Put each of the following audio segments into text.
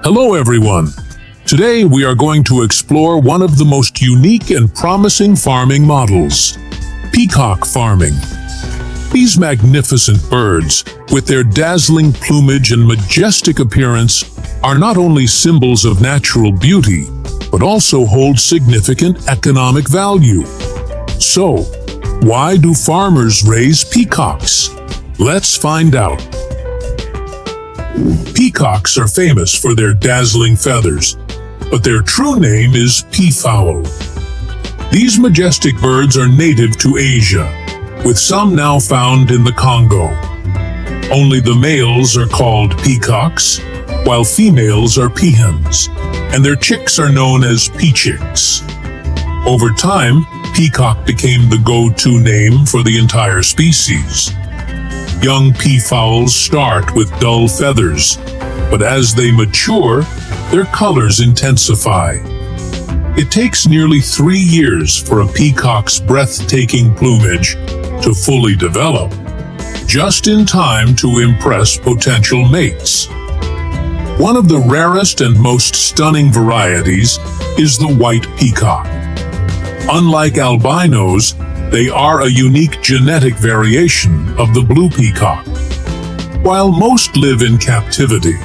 Hello everyone! Today we are going to explore one of the most unique and promising farming models, peacock farming. These magnificent birds, with their dazzling plumage and majestic appearance, are not only symbols of natural beauty, but also hold significant economic value. So, why do farmers raise peacocks? Let's find out. Peacocks are famous for their dazzling feathers, but their true name is peafowl. These majestic birds are native to Asia, with some now found in the Congo. Only the males are called peacocks, while females are peahens, and their chicks are known as peachicks. Over time, peacock became the go-to name for the entire species. Young peafowls start with dull feathers, but as they mature, their colors intensify. It takes nearly 3 years for a peacock's breathtaking plumage to fully develop, just in time to impress potential mates. One of the rarest and most stunning varieties is the white peacock. Unlike albinos, they are a unique genetic variation of the blue peacock. While most live in captivity,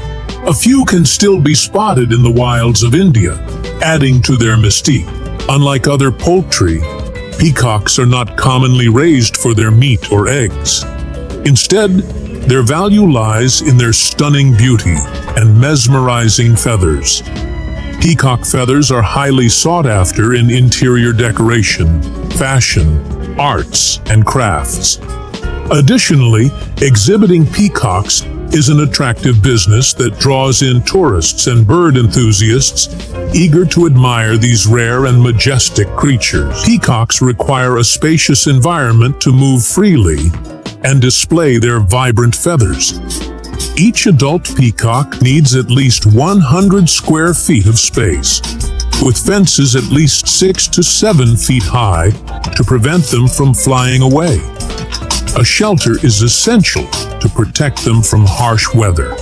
a few can still be spotted in the wilds of India, adding to their mystique. Unlike other poultry, peacocks are not commonly raised for their meat or eggs. Instead, their value lies in their stunning beauty and mesmerizing feathers. Peacock feathers are highly sought after in interior decoration, fashion, arts, and crafts. Additionally, exhibiting peacocks is an attractive business that draws in tourists and bird enthusiasts eager to admire these rare and majestic creatures. Peacocks require a spacious environment to move freely and display their vibrant feathers. Each adult peacock needs at least 100 square feet of space, with fences at least 6 to 7 feet high to prevent them from flying away. A shelter is essential to protect them from harsh weather.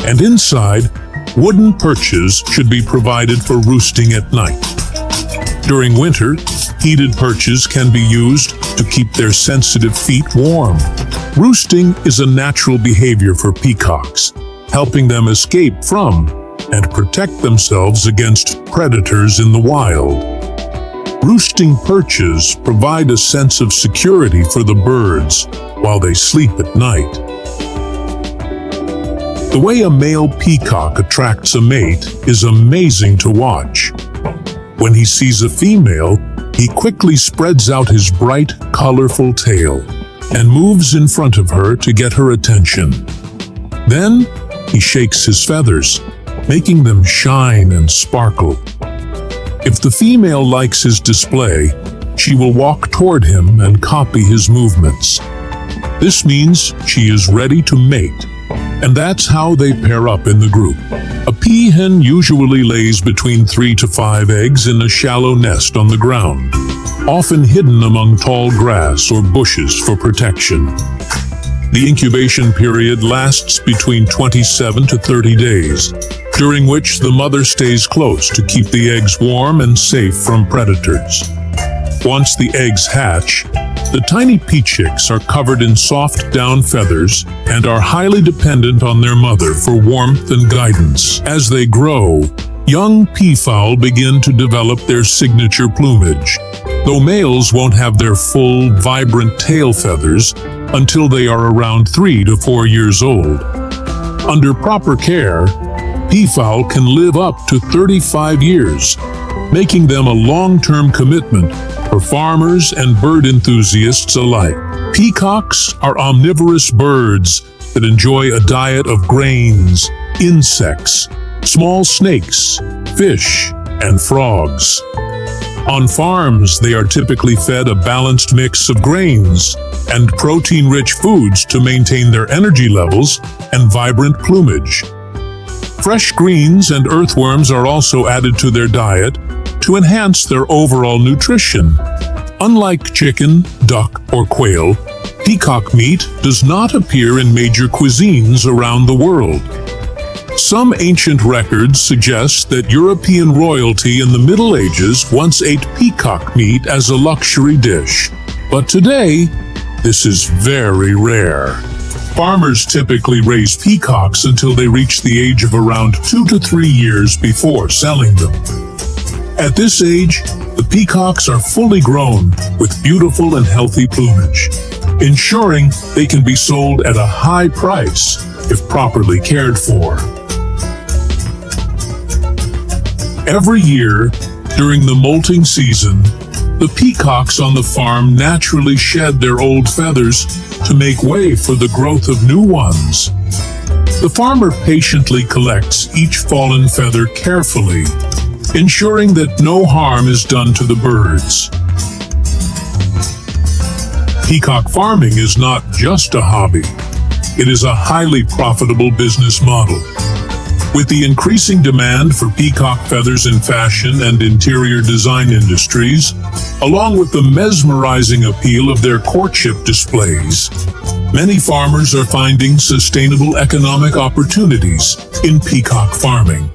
And inside, wooden perches should be provided for roosting at night. During winter, heated perches can be used to keep their sensitive feet warm. Roosting is a natural behavior for peacocks, helping them escape from and protect themselves against predators in the wild. Roosting perches provide a sense of security for the birds while they sleep at night. The way a male peacock attracts a mate is amazing to watch. When he sees a female, he quickly spreads out his bright, colorful tail and moves in front of her to get her attention. Then, he shakes his feathers, making them shine and sparkle. If the female likes his display, she will walk toward him and copy his movements. This means she is ready to mate, and that's how they pair up in the group. A peahen usually lays between 3 to 5 eggs in a shallow nest on the ground, often hidden among tall grass or bushes for protection. The incubation period lasts between 27 to 30 days, during which the mother stays close to keep the eggs warm and safe from predators. Once the eggs hatch, the tiny peachicks are covered in soft down feathers and are highly dependent on their mother for warmth and guidance. As they grow, young peafowl begin to develop their signature plumage, though males won't have their full, vibrant tail feathers until they are around 3 to 4 years old. Under proper care, peafowl can live up to 35 years, making them a long-term commitment for farmers and bird enthusiasts alike. Peacocks are omnivorous birds that enjoy a diet of grains, insects, small snakes, fish, and frogs. On farms, they are typically fed a balanced mix of grains and protein-rich foods to maintain their energy levels and vibrant plumage. Fresh greens and earthworms are also added to their diet to enhance their overall nutrition. Unlike chicken, duck, or quail, peacock meat does not appear in major cuisines around the world. Some ancient records suggest that European royalty in the Middle Ages once ate peacock meat as a luxury dish. But today, this is very rare. Farmers typically raise peacocks until they reach the age of around 2 to 3 years before selling them. At this age, the peacocks are fully grown with beautiful and healthy plumage, ensuring they can be sold at a high price if properly cared for. Every year, during the molting season, the peacocks on the farm naturally shed their old feathers to make way for the growth of new ones. The farmer patiently collects each fallen feather carefully, ensuring that no harm is done to the birds. Peacock farming is not just a hobby. It is a highly profitable business model. With the increasing demand for peacock feathers in fashion and interior design industries, along with the mesmerizing appeal of their courtship displays, many farmers are finding sustainable economic opportunities in peacock farming.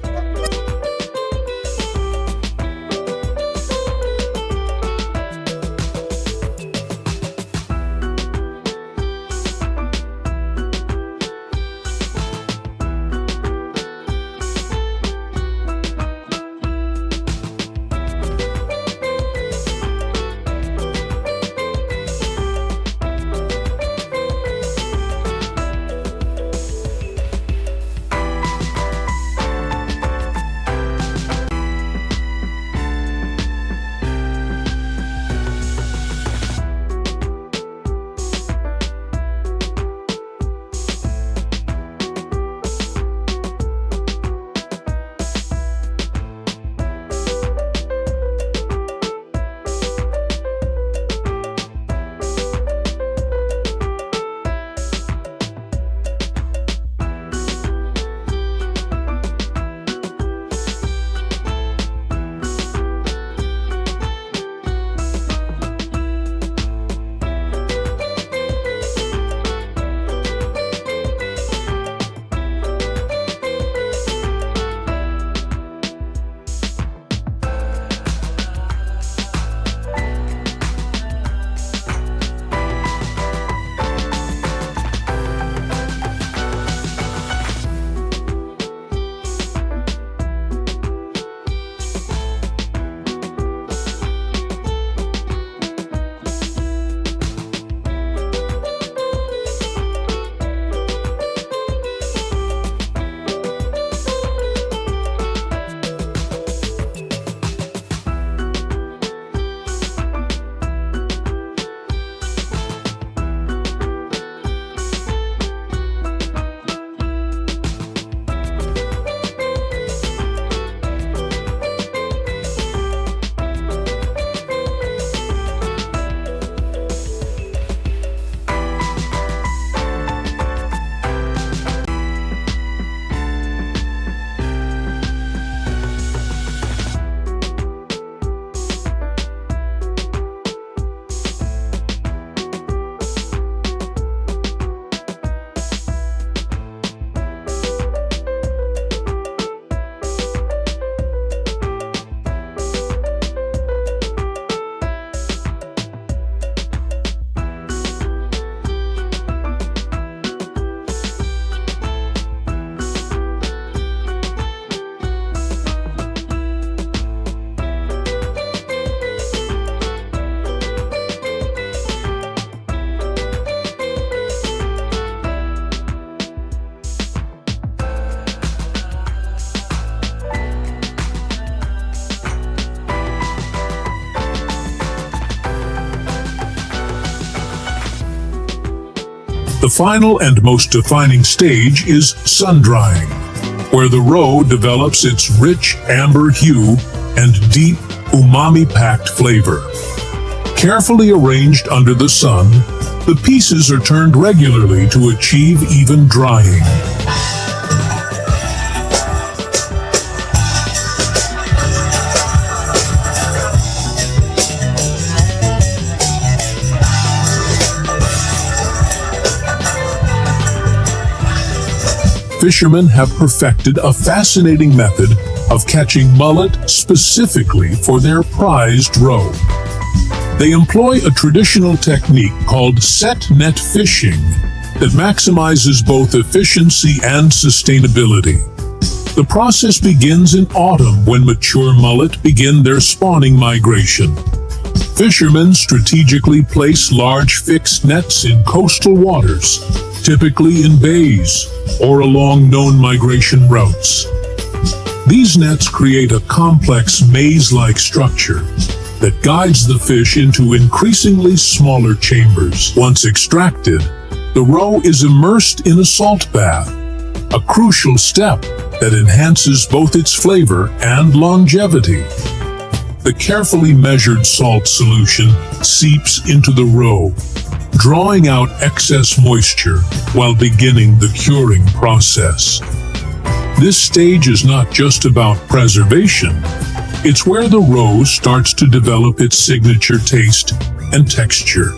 The final and most defining stage is sun-drying, where the roe develops its rich amber hue and deep, umami-packed flavor. Carefully arranged under the sun, the pieces are turned regularly to achieve even drying. fishermen have perfected a fascinating method of catching mullet specifically for their prized roe. They employ a traditional technique called set net fishing that maximizes both efficiency and sustainability. The process begins in autumn when mature mullet begin their spawning migration. Fishermen strategically place large fixed nets in coastal waters, typically in bays or along known migration routes. These nets create a complex maze-like structure that guides the fish into increasingly smaller chambers. Once extracted, the roe is immersed in a salt bath, a crucial step that enhances both its flavor and longevity. The carefully measured salt solution seeps into the roe, drawing out excess moisture while beginning the curing process. This stage is not just about preservation. It's where the roe starts to develop its signature taste and texture,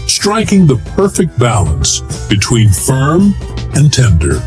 striking the perfect balance between firm and tender.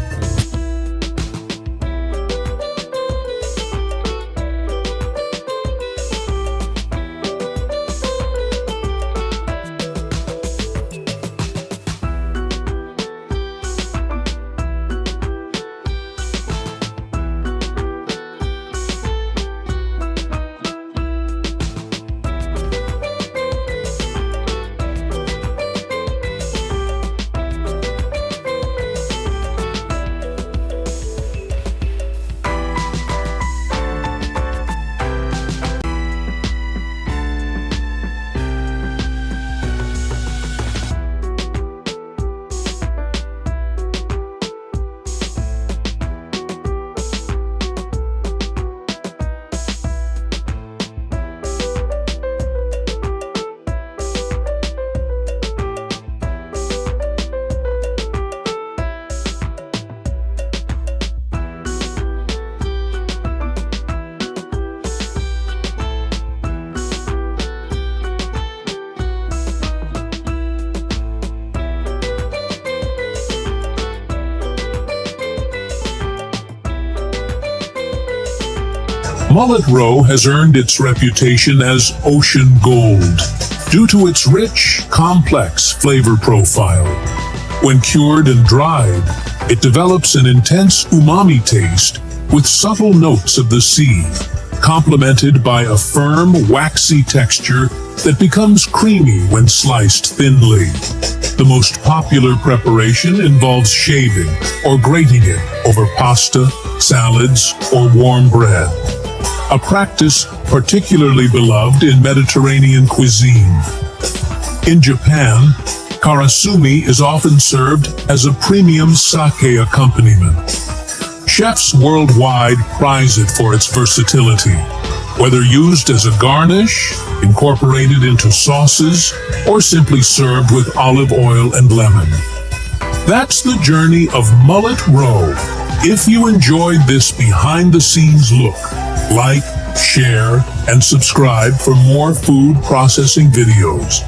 Mullet roe has earned its reputation as ocean gold due to its rich, complex flavor profile. When cured and dried, it develops an intense umami taste with subtle notes of the sea, complemented by a firm, waxy texture that becomes creamy when sliced thinly. The most popular preparation involves shaving or grating it over pasta, salads, or warm bread, a practice particularly beloved in Mediterranean cuisine. In Japan, karasumi is often served as a premium sake accompaniment. Chefs worldwide prize it for its versatility, whether used as a garnish, incorporated into sauces, or simply served with olive oil and lemon. That's the journey of mullet roe. If you enjoyed this behind-the-scenes look, like, share, and subscribe for more food processing videos.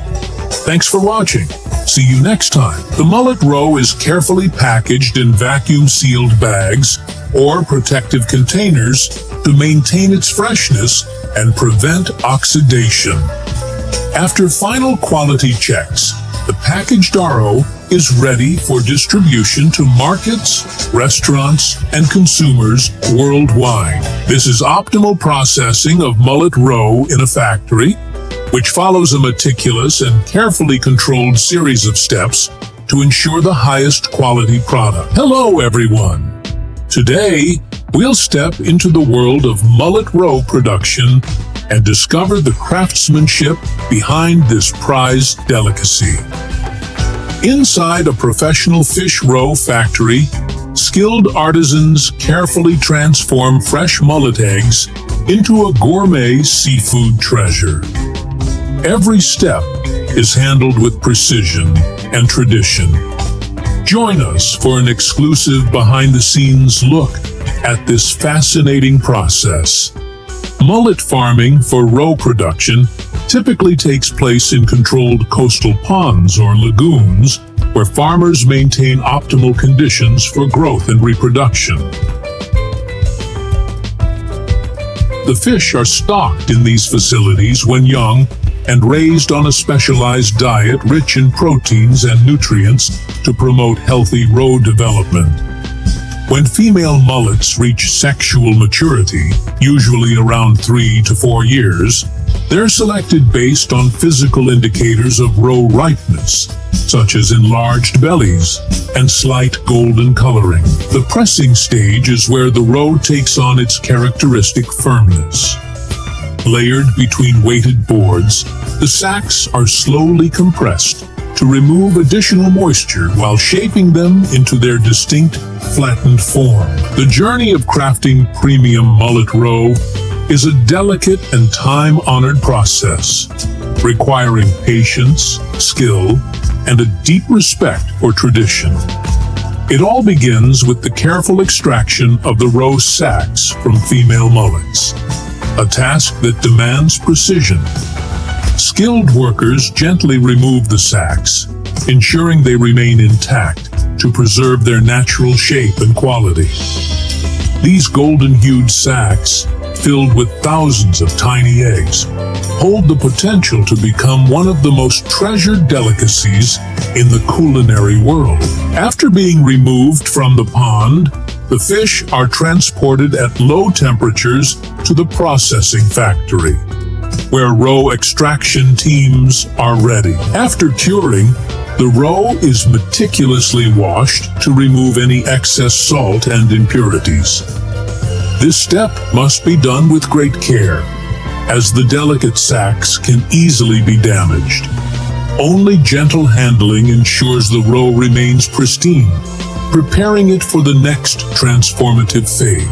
Thanks for watching. See you next time. The mullet roe is carefully packaged in vacuum-sealed bags or protective containers to maintain its freshness and prevent oxidation. After final quality checks, the packaged roe is ready for distribution to markets, restaurants, and consumers worldwide. This is optimal processing of mullet roe in a factory, which follows a meticulous and carefully controlled series of steps to ensure the highest quality product. Hello, everyone. Today, we'll step into the world of mullet roe production and discover the craftsmanship behind this prized delicacy. Inside a professional fish roe factory, skilled artisans carefully transform fresh mullet eggs into a gourmet seafood treasure. Every step is handled with precision and tradition. Join us for an exclusive behind-the-scenes look at this fascinating process. Mullet farming for roe production typically takes place in controlled coastal ponds or lagoons where farmers maintain optimal conditions for growth and reproduction. The fish are stocked in these facilities when young and raised on a specialized diet rich in proteins and nutrients to promote healthy roe development. When female mullets reach sexual maturity, usually around 3 to 4 years, they're selected based on physical indicators of roe ripeness, such as enlarged bellies and slight golden coloring. The pressing stage is where the roe takes on its characteristic firmness. Layered between weighted boards, the sacks are slowly compressed to remove additional moisture while shaping them into their distinct, flattened form. The journey of crafting premium mullet roe is a delicate and time-honored process, requiring patience, skill, and a deep respect for tradition. It all begins with the careful extraction of the roe sacks from female mullets, a task that demands precision. Skilled workers gently remove the sacks, ensuring they remain intact to preserve their natural shape and quality. These golden-hued sacks, filled with thousands of tiny eggs, hold the potential to become one of the most treasured delicacies in the culinary world. After being removed from the pond, the fish are transported at low temperatures to the processing factory, where roe extraction teams are ready. After curing, the roe is meticulously washed to remove any excess salt and impurities. This step must be done with great care, as the delicate sacks can easily be damaged. Only gentle handling ensures the roe remains pristine, preparing it for the next transformative phase.